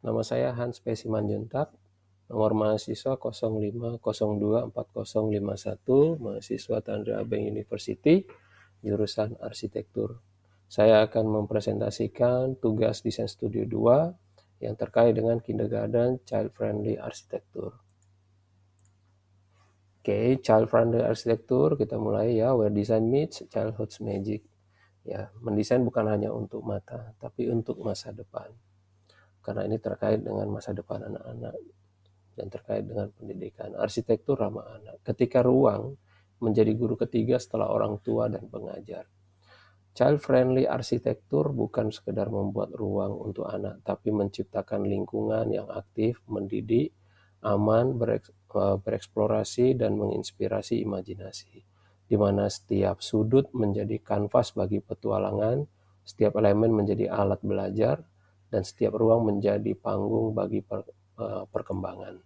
Nama saya Hans P. Simanjuntak, nomor mahasiswa 05024051, mahasiswa Tandra Abeng University, jurusan arsitektur. Saya akan mempresentasikan tugas desain studio 2 yang terkait dengan kindergarten child-friendly arsitektur. Oke, child-friendly arsitektur, kita mulai ya, where design meets childhood's magic. Ya, mendesain bukan hanya untuk mata, tapi untuk masa depan. Karena ini terkait dengan masa depan anak-anak dan terkait dengan pendidikan. Arsitektur ramah anak. Ketika ruang menjadi guru ketiga setelah orang tua dan pengajar. Child-friendly arsitektur bukan sekedar membuat ruang untuk anak, tapi menciptakan lingkungan yang aktif, mendidik, aman, bereksplorasi, dan menginspirasi imajinasi, di mana setiap sudut menjadi kanvas bagi petualangan, setiap elemen menjadi alat belajar, dan setiap ruang menjadi panggung bagi perkembangan.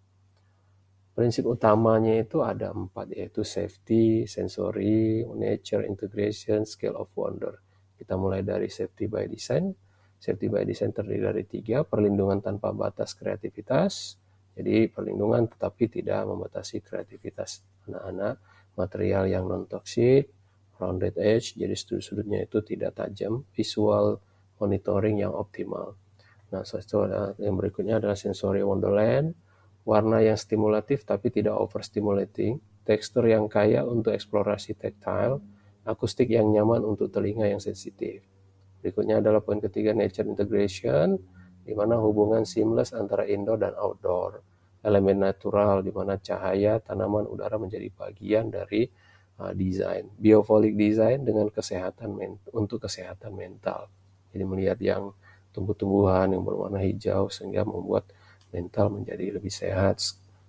Prinsip utamanya itu ada 4, yaitu safety, sensory, nature, integration, scale of wonder. Kita mulai dari safety by design. Safety by design terdiri dari 3, perlindungan tanpa batas kreativitas. Jadi perlindungan tetapi tidak membatasi kreativitas anak-anak. Material yang non-toxic, rounded edge, jadi sudut-sudutnya itu tidak tajam. Visual monitoring yang optimal. Nah, yang berikutnya adalah sensory wonderland. Warna yang stimulatif tapi tidak overstimulating, tekstur yang kaya untuk eksplorasi tactile, akustik yang nyaman untuk telinga yang sensitif. Berikutnya adalah poin ketiga, nature integration, di mana hubungan seamless antara indoor dan outdoor. Elemen natural, di mana cahaya, tanaman, udara menjadi bagian dari desain. Biofolic design dengan kesehatan untuk kesehatan mental. Jadi melihat yang tumbuh-tumbuhan yang berwarna hijau sehingga membuat mental menjadi lebih sehat.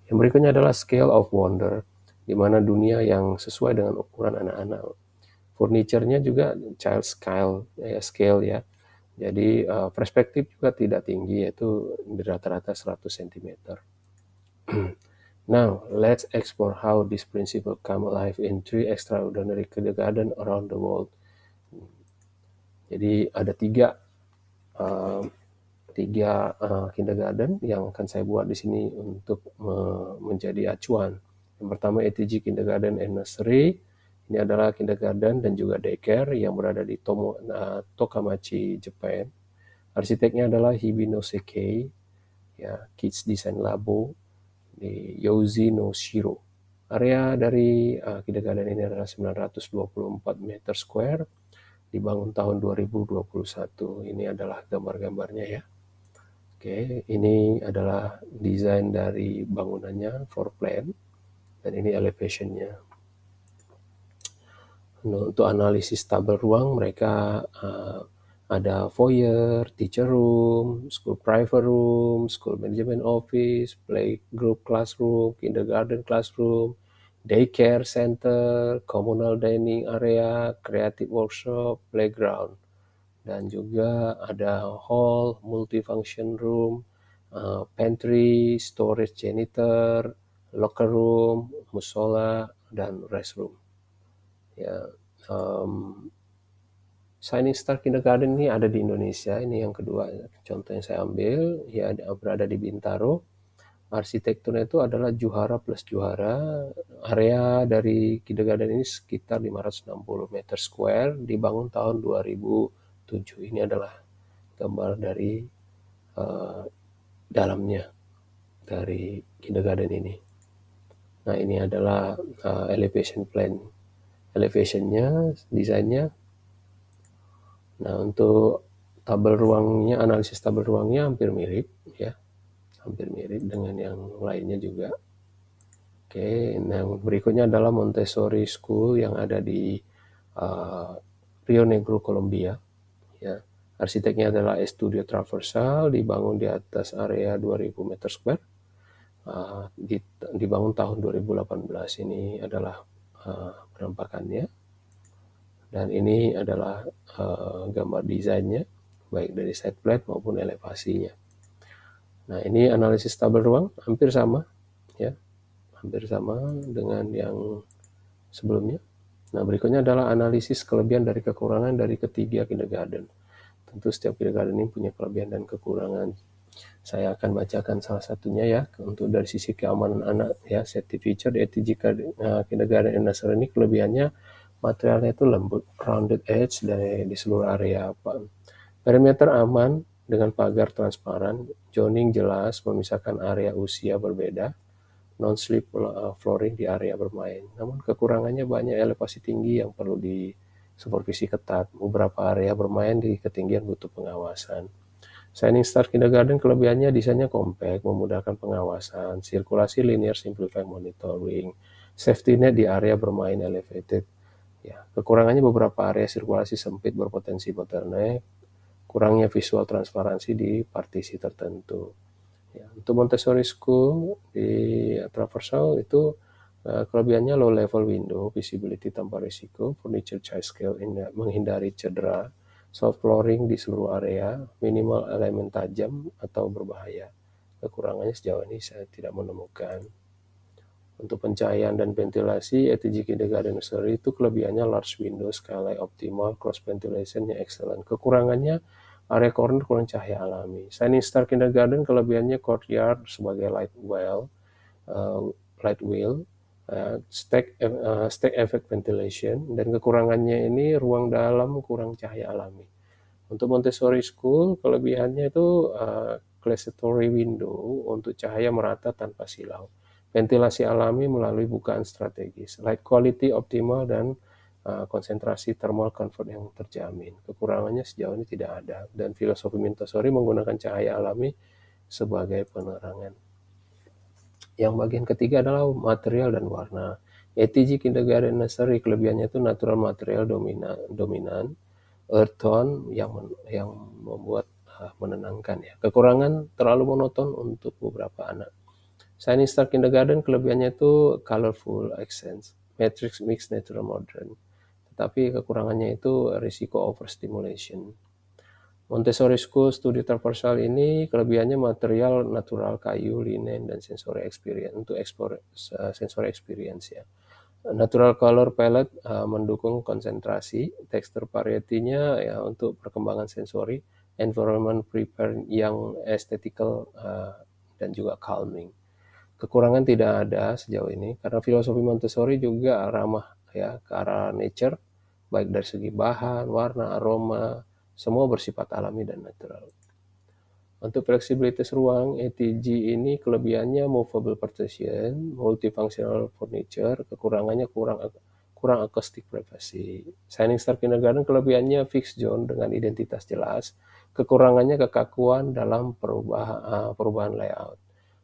Yang berikutnya adalah scale of wonder, di mana dunia yang sesuai dengan ukuran anak-anak. Furniture-nya juga child scale ya. Jadi perspektif juga tidak tinggi, yaitu di rata-rata 100 cm. Now, let's explore how this principle come alive in 3 extraordinary kindergarten around the world. Jadi ada 3 kindergarten yang akan saya buat di sini untuk menjadi acuan. Yang pertama ATG Kindergarten and Nursery. Ini adalah kindergarten dan juga daycare yang berada di Tokamachi, Jepang. Arsiteknya adalah Hibino Sekei, ya, Kids Design Labo di Yozi no Shiro. Area dari kindergarten ini adalah 924 meter square, dibangun tahun 2021. Ini adalah gambar-gambarnya ya. Oke, ini adalah desain dari bangunannya, floor plan, dan ini elevationnya. Nah, untuk analisis tabel ruang, mereka ada foyer, teacher room, school private room, school management office, playgroup classroom, kindergarten classroom, daycare center, communal dining area, creative workshop, playground. Dan juga ada hall, multifunction room, pantry, storage janitor, locker room, musola, dan restroom. Ya, Shining Star Kindergarten ini ada di Indonesia. Ini yang kedua contoh yang saya ambil, ya berada di Bintaro. Arsitekturnya itu adalah Juhara plus Juhara. Area dari kindergarten ini sekitar 560 meter square, dibangun tahun 2007. Ini adalah gambar dari dalamnya dari kindergarten ini. Nah, ini adalah elevation plan. Elevationnya, desainnya. Nah, untuk tabel ruangnya, analisis tabel ruangnya hampir mirip ya. Hampir mirip dengan yang lainnya juga. Oke, nah berikutnya adalah Montessori School yang ada di Rio Negro, Colombia. Ya, arsiteknya adalah Estudio Traversal, dibangun di atas area 2000 meter square. Dibangun tahun 2018. Ini adalah penampakannya. Dan ini adalah gambar desainnya, baik dari side plan maupun elevasinya. Nah, ini analisis tabel ruang hampir sama, ya, hampir sama dengan yang sebelumnya. Nah, berikutnya adalah analisis kelebihan dari kekurangan dari ketiga kindergarten. Tentu setiap kindergarten ini punya kelebihan dan kekurangan. Saya akan bacakan salah satunya ya. Untuk dari sisi keamanan anak ya, safety feature di ETG Kindergarten and Nursery ini kelebihannya materialnya itu lembut, rounded edge di seluruh area. Perimeter aman dengan pagar transparan, zoning jelas memisahkan area usia berbeda, non-slip flooring di area bermain. Namun kekurangannya banyak elevasi tinggi yang perlu disupervisi ketat. Beberapa area bermain di ketinggian butuh pengawasan. Shining Star Kindergarten kelebihannya desainnya compact, memudahkan pengawasan, sirkulasi linear, simplify monitoring, safety net di area bermain elevated. Ya, kekurangannya beberapa area sirkulasi sempit berpotensi bottleneck, kurangnya visual transparansi di partisi tertentu. Ya, untuk Montessori School di Traversal itu kelebihannya low level window, visibility tanpa risiko, furniture child scale menghindari cedera, soft flooring di seluruh area, minimal elemen tajam atau berbahaya. Kekurangannya sejauh ini saya tidak menemukan. Untuk pencahayaan dan ventilasi, ETG Kindergarten Nursery itu kelebihannya large window, skylight optimal, cross ventilation-nya excellent. Kekurangannya area corner kurang cahaya alami. Shining Star Kindergarten kelebihannya courtyard sebagai light wheel, stack effect ventilation, dan kekurangannya ini ruang dalam kurang cahaya alami. Untuk Montessori School kelebihannya itu clerestory window untuk cahaya merata tanpa silau, ventilasi alami melalui bukaan strategis, light quality optimal, dan konsentrasi thermal comfort yang terjamin. Kekurangannya sejauh ini tidak ada, dan filosofi Montessori menggunakan cahaya alami sebagai penerangan. Yang bagian ketiga adalah material dan warna. ETG Kindergarten Nursery kelebihannya itu natural material dominan, earth tone yang membuat menenangkan ya. Kekurangan terlalu monoton untuk beberapa anak. Shining Star Kindergarten kelebihannya itu colorful accents, matrix mix natural modern. Tetapi kekurangannya itu risiko overstimulation. Montessori School Studio Traversal ini kelebihannya material natural, kayu, linen, dan sensory experience untuk sensory experience ya. Natural color palette mendukung konsentrasi, tekstur variety-nya ya untuk perkembangan sensori, environment prepare yang aesthetical dan juga calming. Kekurangan tidak ada sejauh ini karena filosofi Montessori juga ramah ya ke arah nature, baik dari segi bahan, warna, aroma, semua bersifat alami dan natural. Untuk fleksibilitas ruang, ETG ini kelebihannya movable partition, multifunctional furniture, kekurangannya kurang akustik privacy. Shining Star Kindergarten kelebihannya fixed zone dengan identitas jelas, kekurangannya kekakuan dalam perubahan layout.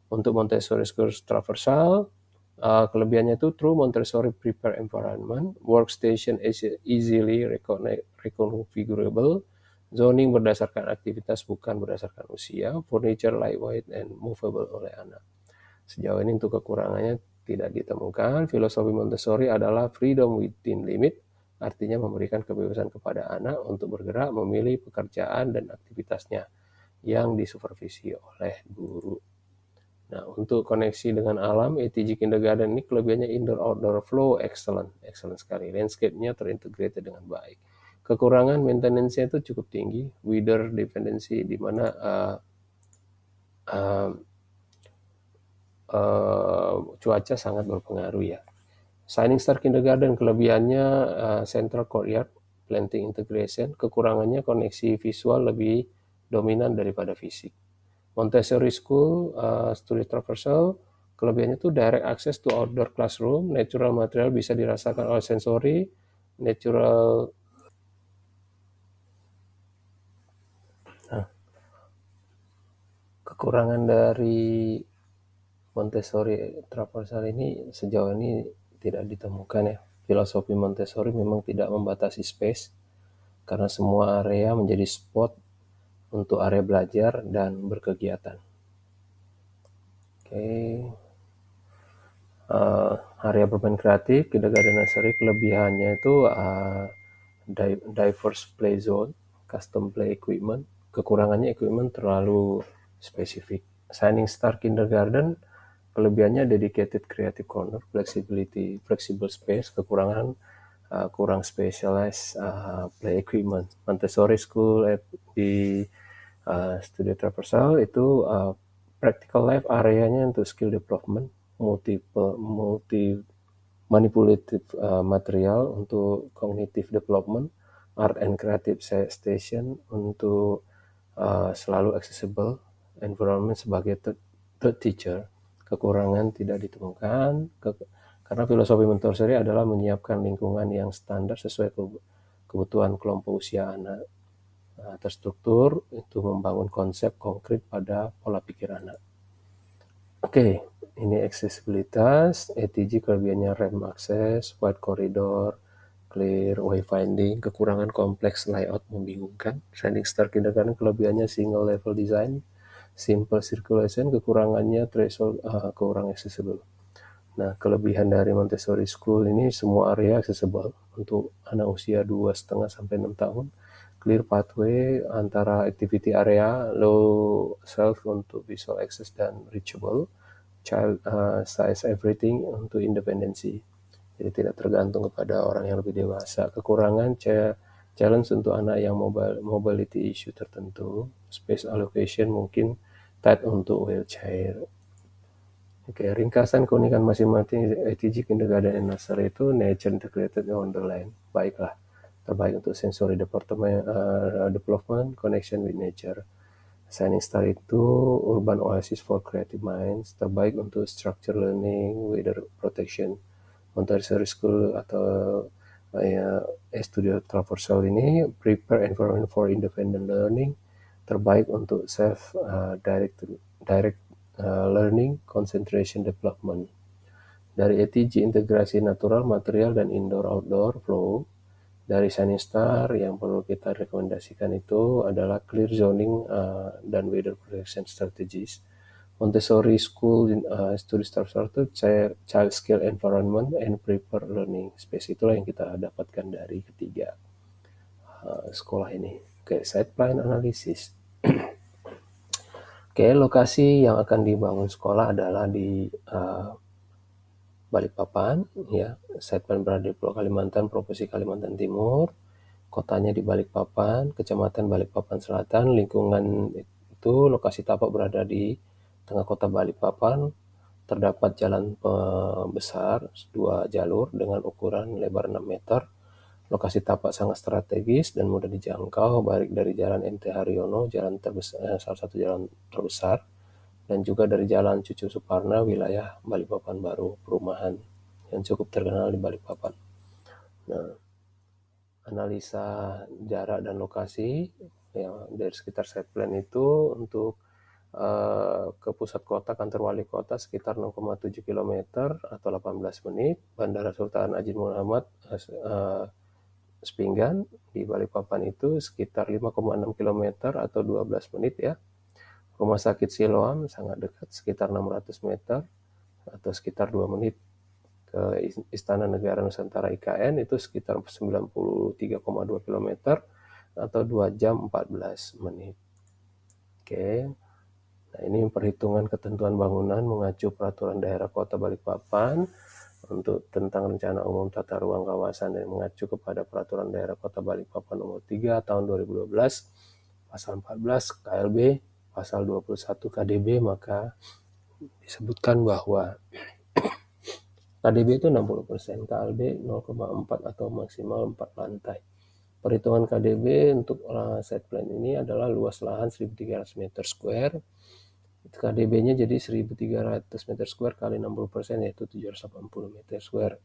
Untuk Montessori School Traversal, kelebihannya itu true Montessori prepare environment, workstation is easily reconfigurable, zoning berdasarkan aktivitas bukan berdasarkan usia, furniture lightweight and movable oleh anak. Sejauh ini untuk kekurangannya tidak ditemukan. Filosofi Montessori adalah freedom within limit, artinya memberikan kebebasan kepada anak untuk bergerak, memilih pekerjaan dan aktivitasnya yang disupervisi oleh guru. Nah, untuk koneksi dengan alam, ETG Kindergarten ini kelebihannya indoor-outdoor flow excellent sekali. Landscape-nya terintegrated dengan baik. Kekurangan maintenance-nya itu cukup tinggi, weather dependency, di mana cuaca sangat berpengaruh ya. Shining Star Kindergarten kelebihannya central courtyard, planting integration, kekurangannya koneksi visual lebih dominan daripada fisik. Montessori School Studio Traversal kelebihannya itu direct access to outdoor classroom, natural material bisa dirasakan oleh sensori, natural. Nah, kekurangan dari Montessori Traversal ini sejauh ini tidak ditemukan ya. Filosofi Montessori memang tidak membatasi space karena semua area menjadi spot untuk area belajar dan berkegiatan. Oke. Area bermain kreatif, Kindergarten Nursery kelebihannya itu diverse play zone, custom play equipment. Kekurangannya equipment terlalu spesifik. Shining Star Kindergarten kelebihannya dedicated creative corner, flexible space. Kekurangan kurang specialized play equipment. Montessori School di Studio traversal itu practical life areanya untuk skill development, multi manipulative material untuk cognitive development, art and creative station untuk selalu accessible, environment sebagai third teacher. Kekurangan tidak ditemukan, karena filosofi Montessori adalah menyiapkan lingkungan yang standar sesuai kebutuhan kelompok usia anak. Terstruktur itu membangun konsep konkret pada pola pikir anak. Oke, ini aksesibilitas, ETG kelebihannya RAM akses, wide corridor, clear, wayfinding, kekurangan kompleks layout membingungkan. Shining Star Kindergarten kelebihannya single level design, simple circulation, kekurangannya threshold kurang accessible. Nah, kelebihan dari Montessori School ini semua area accessible untuk anak usia 2,5 sampai 6 tahun. Clear pathway antara activity area, low self untuk visual access dan reachable, child size everything untuk independensi. Jadi tidak tergantung kepada orang yang lebih dewasa. Kekurangan challenge untuk anak yang mobility issue tertentu, space allocation mungkin tight untuk wheelchair. Oke, ringkasan keunikan masing-masing ETG Kindergarten and Nursery itu nature integrated wonderland. Baiklah, terbaik untuk sensory development, connection with nature. Shining Star itu urban oasis for creative minds, terbaik untuk structure learning, weather protection. Montessori School atau Studio Traversal ini prepare environment for independent learning, terbaik untuk self direct learning, concentration development. Dari ETG integrasi natural, material, dan indoor-outdoor flow. Dari Shining Star yang perlu kita rekomendasikan itu adalah clear zoning dan weather protection strategies. Montessori School Study Structure itu child scale environment and prepare learning space. Itulah yang kita dapatkan dari ketiga sekolah ini. Oke, site plan analysis. Oke, lokasi yang akan dibangun sekolah adalah di Balikpapan, ya. Site plan berada di Pulau Kalimantan, Provinsi Kalimantan Timur. Kotanya di Balikpapan, Kecamatan Balikpapan Selatan. Lingkungan itu lokasi tapak berada di tengah kota Balikpapan. Terdapat jalan besar 2 jalur dengan ukuran lebar 6 meter. Lokasi tapak sangat strategis dan mudah dijangkau, baik dari Jalan MT Haryono, salah satu jalan terbesar, dan juga dari Jalan Cucu Suparna, wilayah Balikpapan Baru, perumahan yang cukup terkenal di Balikpapan. Nah, analisa jarak dan lokasi ya, dari sekitar site plan itu untuk ke pusat kota, kantor wali kota sekitar 0,7 km atau 18 menit. Bandara Sultan Haji Muhammad Spinggan di Balikpapan itu sekitar 5,6 km atau 12 menit ya. Rumah sakit Siloam sangat dekat, sekitar 600 meter atau sekitar 2 menit. Ke Istana Negara Nusantara IKN itu sekitar 93,2 km atau 2 jam 14 menit. Oke. Nah, ini perhitungan ketentuan bangunan mengacu peraturan daerah Kota Balikpapan untuk tentang rencana umum tata ruang kawasan dan mengacu kepada peraturan daerah Kota Balikpapan nomor 3 tahun 2012, pasal 14 KLB, pasal 21 KDB, maka disebutkan bahwa KDB itu 60%, KLB 0,4 atau maksimal 4 lantai. Perhitungan KDB untuk site plan ini adalah luas lahan 1.300 meter square. KDB-nya jadi 1.300 meter square kali 60%, yaitu 780 meter square.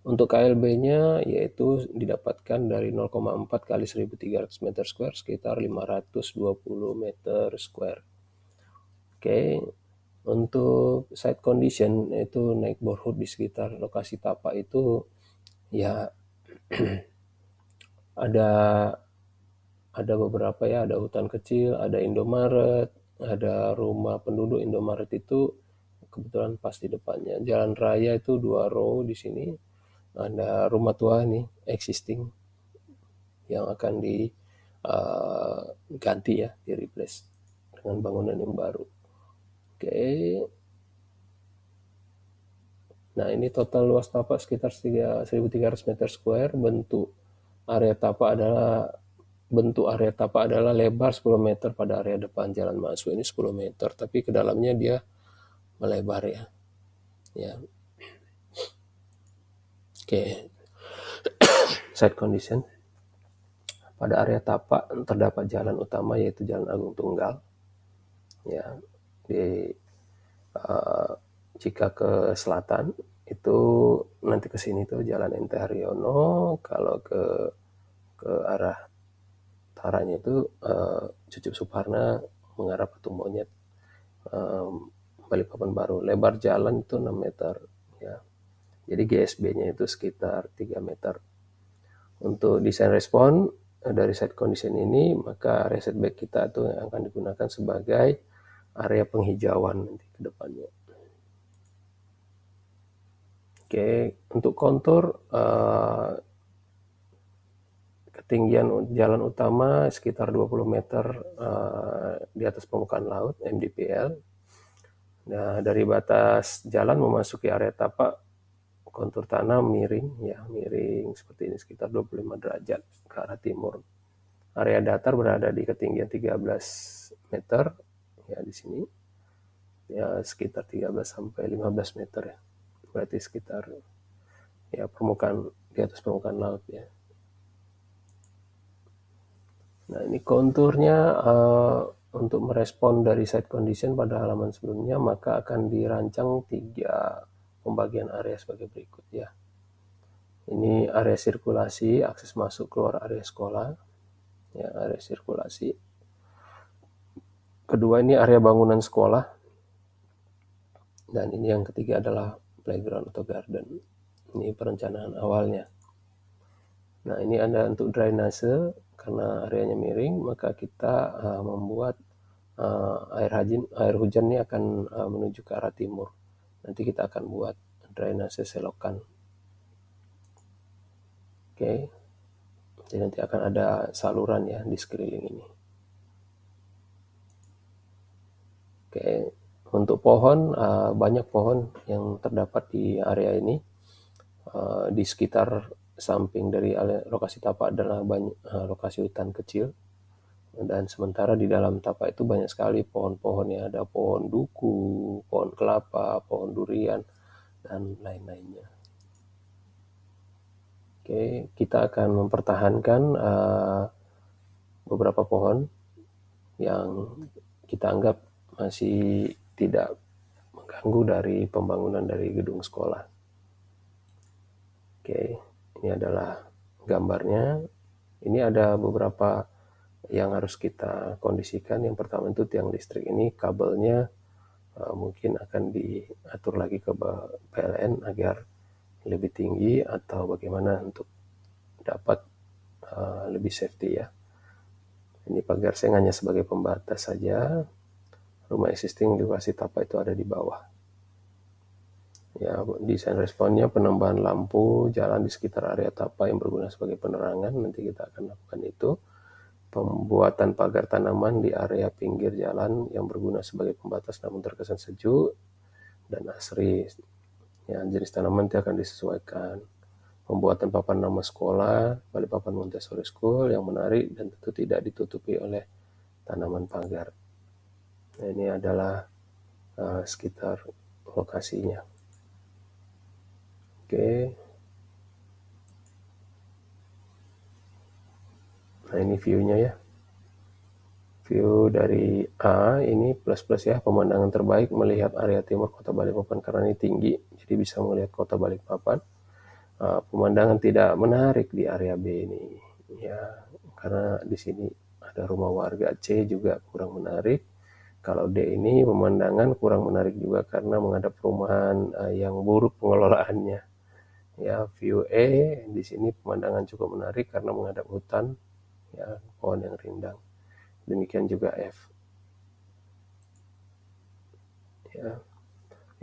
Untuk KLB-nya yaitu didapatkan dari 0,4 kali 1.300 meter square, sekitar 520 meter square. Oke, untuk site condition itu neighborhood di sekitar lokasi tapak itu ya ada beberapa ya, ada hutan kecil, ada Indomaret, ada rumah penduduk. Indomaret itu kebetulan pas di depannya. Jalan raya itu 2 row di sini. Ada rumah tua nih existing yang akan diganti ya, di replace dengan bangunan yang baru. Oke. Nah, ini total luas tapak sekitar 1.300 meter square. Bentuk area tapak adalah bentuk area tapak adalah lebar 10 meter pada area depan. Jalan masuk ini 10 meter, tapi ke dalamnya dia melebar ya. Ya. Oke, site condition. Pada area tapak terdapat jalan utama yaitu Jalan Agung Tunggal. Ya, jika ke selatan itu nanti ke sini tuh Jalan MT Haryono, kalau ke arah utaranya itu Cucup Suparna mengarah Patung Monyet, Balikpapan Baru. Lebar jalan itu 6 meter ya. Jadi GSB-nya itu sekitar 3 meter. Untuk desain respon dari site condition ini, maka area setback kita itu akan digunakan sebagai area penghijauan nanti ke depannya. Oke, untuk kontur ketinggian jalan utama sekitar 20 meter di atas permukaan laut, MDPL. Nah, dari batas jalan memasuki area tapak, kontur tanah miring ya, miring seperti ini sekitar 25 derajat ke arah timur. Area datar berada di ketinggian 13 meter ya di sini. Ya sekitar 13 sampai 15 meter ya. Berarti sekitar ya permukaan di atas permukaan laut ya. Nah, ini konturnya untuk merespon dari site condition pada halaman sebelumnya, maka akan dirancang 3 pembagian area sebagai berikut ya. Ini area sirkulasi, akses masuk keluar area sekolah, ya area sirkulasi. Kedua ini area bangunan sekolah, dan ini yang ketiga adalah playground atau garden. Ini perencanaan awalnya. Nah, ini ada untuk drainase, karena areanya miring, maka kita membuat air hujan ini akan menuju ke arah timur. Nanti kita akan buat drainase selokan. Oke. Jadi nanti akan ada saluran ya di sekeliling ini. Oke. Untuk pohon, banyak pohon yang terdapat di area ini. Di sekitar samping dari lokasi tapak adalah banyak lokasi hutan kecil. Dan sementara di dalam tapak itu banyak sekali pohon-pohonnya. Ada pohon duku, pohon kelapa, pohon durian, dan lain-lainnya. Oke, kita akan mempertahankan beberapa pohon yang kita anggap masih tidak mengganggu dari pembangunan dari gedung sekolah. Oke, ini adalah gambarnya. Ini ada beberapa yang harus kita kondisikan. Yang pertama itu tiang listrik ini, kabelnya mungkin akan diatur lagi ke PLN agar lebih tinggi atau bagaimana untuk dapat lebih safety ya. Ini pagar seng hanya sebagai pembatas saja. Rumah existing di lokasi tapak itu ada di bawah. Ya, desain responnya penambahan lampu jalan di sekitar area tapak yang berguna sebagai penerangan. Nanti kita akan lakukan itu. Pembuatan pagar tanaman di area pinggir jalan yang berguna sebagai pembatas namun terkesan sejuk dan asri. Ya, jenis tanaman itu akan disesuaikan. Pembuatan papan nama sekolah, Balikpapan Montessori School yang menarik dan tentu tidak ditutupi oleh tanaman pagar. Nah, ini adalah sekitar lokasinya. Oke. Nah, ini view-nya ya. View dari A ini plus-plus ya, pemandangan terbaik melihat area timur kota Balikpapan karena ini tinggi, jadi bisa melihat kota Balikpapan. Pemandangan tidak menarik di area B ini ya, karena di sini ada rumah warga. C juga kurang menarik. Kalau D ini pemandangan kurang menarik juga karena menghadap perumahan yang buruk pengelolaannya. Ya, view E di sini pemandangan cukup menarik karena menghadap hutan ya, pohon yang rindang. Demikian juga F. Ya,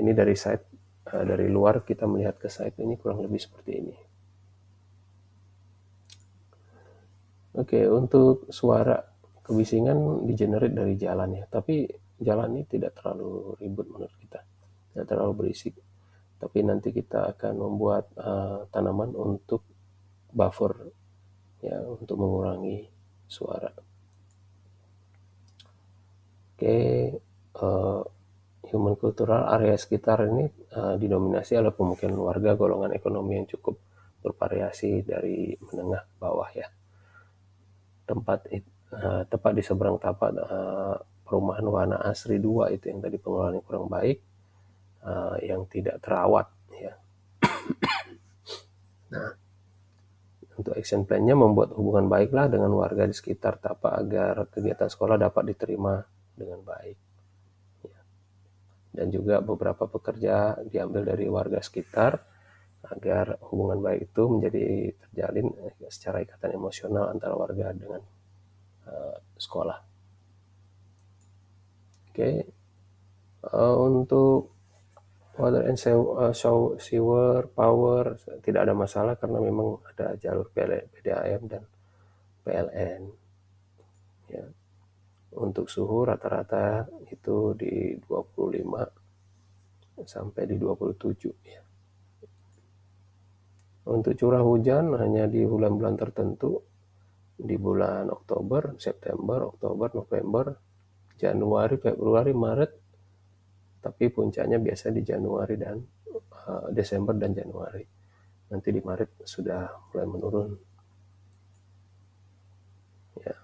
ini dari site, dari luar kita melihat ke site ini kurang lebih seperti ini. Oke, untuk suara kebisingan di-generate dari jalan ya, tapi jalan ini tidak terlalu ribut menurut kita, tidak terlalu berisik. Tapi nanti kita akan membuat tanaman untuk buffer ya, untuk mengurangi suara. Oke, human cultural area sekitar ini didominasi oleh pemukiman warga golongan ekonomi yang cukup bervariasi dari menengah ke bawah ya. Tepat di seberang tapak perumahan Wana Asri 2 itu yang tadi pengelolaannya kurang baik, yang tidak terawat ya. Nah, untuk action plan-nya membuat hubungan baiklah dengan warga di sekitar tapak agar kegiatan sekolah dapat diterima dengan baik. Dan juga beberapa pekerja diambil dari warga sekitar agar hubungan baik itu menjadi terjalin secara ikatan emosional antara warga dengan sekolah. Oke, untuk water and sewer, power tidak ada masalah karena memang ada jalur PDAM dan PLN. Ya. Untuk suhu rata-rata itu di 25 sampai di 27 ya. Untuk curah hujan hanya di bulan-bulan tertentu, di bulan Oktober, September, Oktober, November, Januari, Februari, Maret, tapi puncaknya biasa di Januari dan Desember dan Januari. Nanti di Maret sudah mulai menurun. Ya.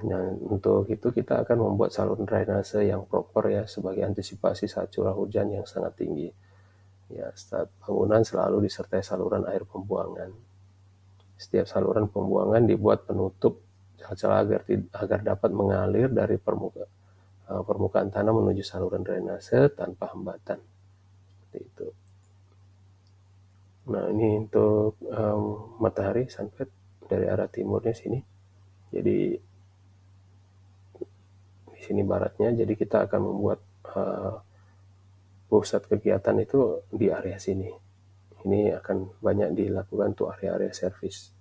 Nah, untuk itu kita akan membuat saluran drainase yang proper ya sebagai antisipasi saat curah hujan yang sangat tinggi. Ya, setiap bangunan selalu disertai saluran air pembuangan. Setiap saluran pembuangan dibuat penutup celah-celah agar dapat mengalir dari permukaan tanah menuju saluran drainase tanpa hambatan. Seperti itu. Nah, ini untuk matahari sunset dari arah timurnya sini. Jadi di sini baratnya. Jadi kita akan membuat pusat kegiatan itu di area sini. Ini akan banyak dilakukan untuk area-area servis.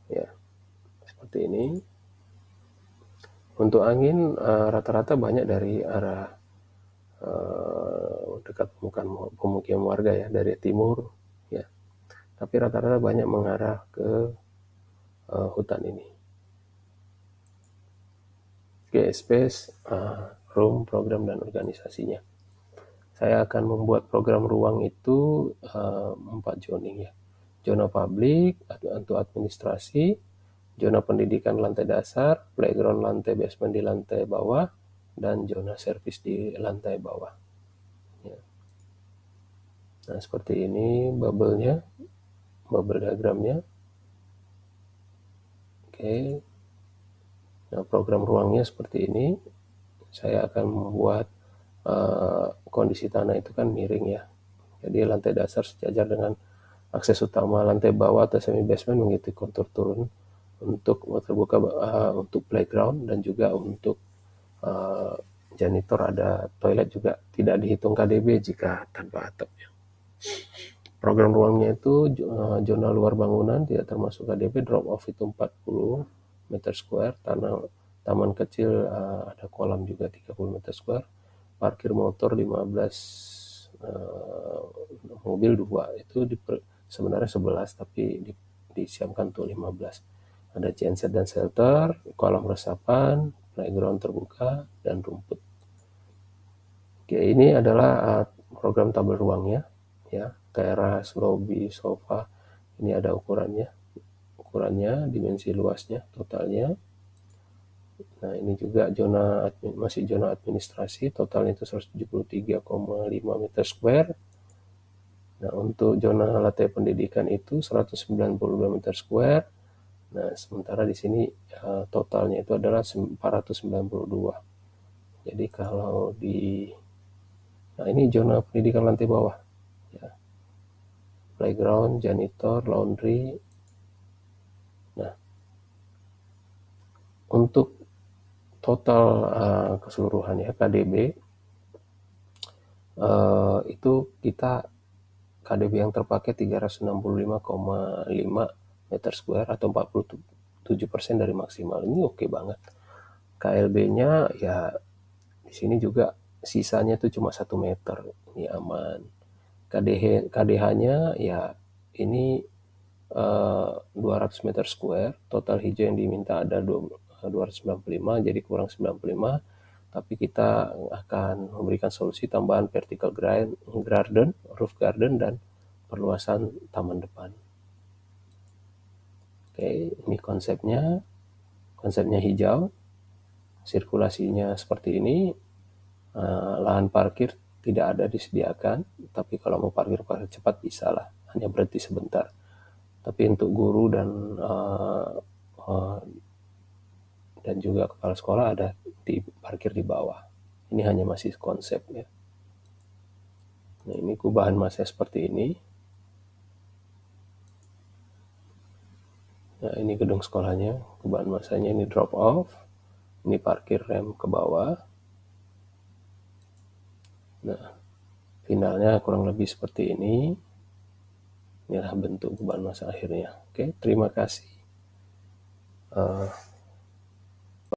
Ya, seperti ini. Untuk angin rata-rata banyak dari arah dekat pemukiman warga ya, dari timur ya. Tapi rata-rata banyak mengarah ke hutan ini. Oke, space, room, program dan organisasinya. Saya akan membuat program ruang itu 4 zoning ya. Zona publik untuk administrasi, zona pendidikan lantai dasar, playground lantai basement di lantai bawah, dan zona servis di lantai bawah. Ya. Nah, seperti ini bubble-nya, bubble diagramnya. Oke. Nah, program ruangnya seperti ini. Saya akan membuat kondisi tanah itu kan miring ya. Jadi lantai dasar sejajar dengan akses utama, lantai bawah atau semi basement mengikuti kontur turun untuk terbuka untuk playground dan juga untuk janitor ada toilet juga tidak dihitung KDB jika tanpa atap. Program ruangnya itu zona luar bangunan tidak termasuk KDB, drop off itu 40 meter square, taman kecil ada kolam juga 30 meter square, parkir motor 15, mobil 2 itu sebenarnya 11 tapi disiapkan untuk 15. Ada genset dan shelter, kolam resapan, playground terbuka, dan rumput. Oke, ini adalah program tabel ruangnya ya, teras, lobby, sofa. Ini ada ukurannya, dimensi luasnya, totalnya. Nah, ini juga masih zona administrasi, totalnya itu 173,5 meter square. Nah, untuk zona lantai pendidikan itu 192 meter square. Nah, sementara di sini totalnya itu adalah 492. Jadi kalau nah ini zona pendidikan lantai bawah. Ya. Playground, janitor, laundry. Nah, untuk total keseluruhan ya KDB itu kita KDB yang terpakai 365,5 meter square atau 47% dari maksimal. Ini oke banget. KLB-nya ya di sini juga sisanya itu cuma 1 meter. Ini aman. KDH-nya ya ini 200 meter square, total hijau yang diminta ada 295, jadi kurang 95, tapi kita akan memberikan solusi tambahan vertical garden, roof garden, dan perluasan taman depan. Oke, ini konsepnya hijau, sirkulasinya seperti ini, lahan parkir tidak ada disediakan, tapi kalau mau parkir cepat bisa lah, hanya berhenti sebentar. Tapi untuk guru dan juga kepala sekolah ada di parkir di bawah. Ini hanya masih konsep ya. Nah, ini kubahan masanya seperti ini. Nah, ini gedung sekolahnya, kubahan masanya ini drop off. Ini parkir rem ke bawah. Nah, finalnya kurang lebih seperti ini. Inilah bentuk kubahan masa akhirnya. Oke, terima kasih.